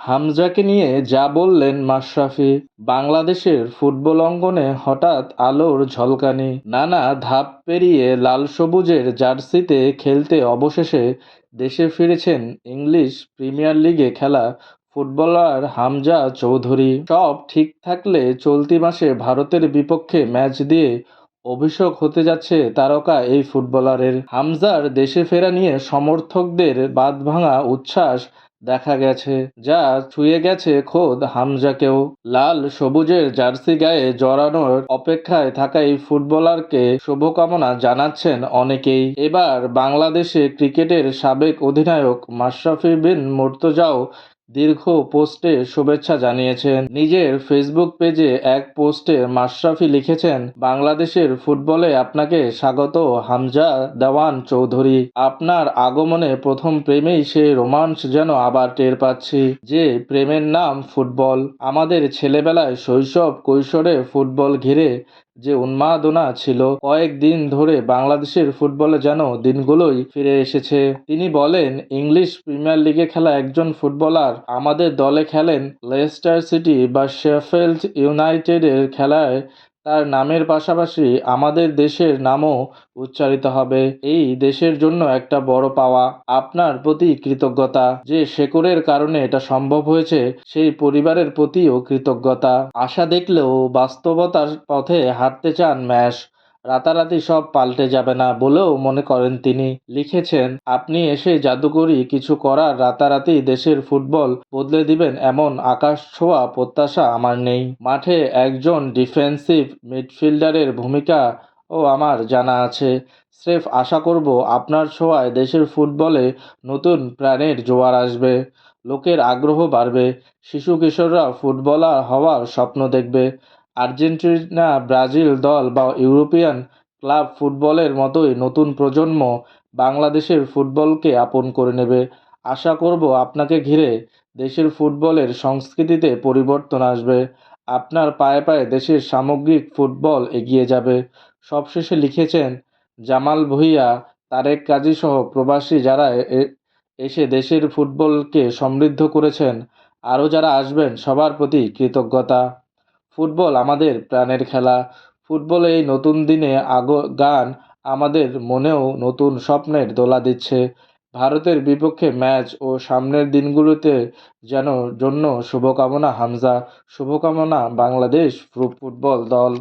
হামজাকে নিয়ে যা বললেন মাশরাফি, বাংলাদেশের ফুটবল অঙ্গনে হঠাৎ আলোর ঝলকানি। নানা ধাপ পেরিয়ে লাল সবুজের জার্সিতে খেলতে অবশেষে দেশে ফিরেছেন ইংলিশ প্রিমিয়ার লিগে খেলা ফুটবলার হামজা চৌধুরী। সব ঠিক থাকলে চলতি মাসে ভারতের বিপক্ষে ম্যাচ দিয়ে অভিষেক হতে যাচ্ছে তারকা এই ফুটবলারের। হামজার দেশে ফেরা নিয়ে সমর্থকদের বাঁধভাঙা উচ্ছ্বাস দেখা গেছে, যা ছুঁয়ে গেছে খোদ হামজাকেও। লাল সবুজের জার্সি গায়ে জড়ানোর অপেক্ষায় থাকা এই ফুটবলারকে শুভকামনা জানাচ্ছেন অনেকেই। এবার বাংলাদেশে ক্রিকেটের সাবেক অধিনায়ক মাশরাফি বিন মুর্তজাও দীর্ঘ পোস্টে শুভেচ্ছা জানিয়েছেন। নিজের ফেসবুক পেজে এক পোস্টে মাশরাফি লিখেছেন, বাংলাদেশের ফুটবলে আপনাকে স্বাগত হামজা দেওয়ান চৌধুরী। আপনার আগমনে প্রথম প্রেমেই সেই রোমাঞ্চ যেন আবার টের পাচ্ছি, যে প্রেমের নাম ফুটবল। আমাদের ছেলেবেলায় শৈশব কৈশোরে ফুটবল ঘিরে যে উন্মাদনা ছিল, কয়েকদিন ধরে বাংলাদেশের ফুটবলে যেন দিনগুলোই ফিরে এসেছে। তিনি বলেন, ইংলিশ প্রিমিয়ার লিগে খেলা একজন ফুটবলার আমাদের দলে খেলেন লেস্টার সিটি বা শেফিল্ড ইউনাইটেডের খেলায় তার নামের পাশাপাশি আমাদের দেশের নামও উচ্চারিত হবে। এই দেশের জন্য একটা বড় পাওয়া। আপনার প্রতি কৃতজ্ঞতা। যে শেকড়ের কারণে এটা সম্ভব হয়েছে, সেই পরিবারের প্রতিও কৃতজ্ঞতা। আশা দেখলেও বাস্তবতার পথে হাঁটতে চান ম্যাশ। রাতারাতি সব পাল্টে যাবে না বলেও মনে করেন তিনি। লিখেছেন, আপনি এসে জাদুকরি কিছু করার রাতারাতি দেশের ফুটবল বদলে দিবেন এমন আকাশ ছোঁয়া প্রত্যাশা আমার নেই। মাঠে একজন ডিফেন্সিভ মিডফিল্ডারের ভূমিকা ও আমার জানা আছে। স্রেফ আশা করব আপনার ছোঁয়ায় দেশের ফুটবলে নতুন প্রাণের জোয়ার আসবে, লোকের আগ্রহ বাড়বে, শিশু কিশোররা ফুটবলার হওয়ার স্বপ্ন দেখবে। আর্জেন্টিনা, ব্রাজিল দল বা ইউরোপিয়ান ক্লাব ফুটবলের মতোই নতুন প্রজন্ম বাংলাদেশের ফুটবলকে আপন করে নেবে। আশা করব আপনাকে ঘিরে দেশের ফুটবলের সংস্কৃতিতে পরিবর্তন আসবে। আপনার পায়ে পায়ে দেশের সামগ্রিক ফুটবল এগিয়ে যাবে। সবশেষে লিখেছেন, জামাল ভুঁইয়া, তারেক কাজীসহ প্রবাসী যারা এসে দেশের ফুটবলকে সমৃদ্ধ করেছেন, আরও যারা আসবেন সবার প্রতি কৃতজ্ঞতা। ফুটবল আমাদের প্রাণের খেলা। ফুটবল এই নতুন দিনে গান আমাদের মনেও নতুন স্বপ্নের দোলা দিচ্ছে। ভারতের বিপক্ষে ম্যাচ ও সামনের দিনগুলোতে যেন জন্য শুভকামনা হামজা, শুভকামনা বাংলাদেশ ফুটবল দল।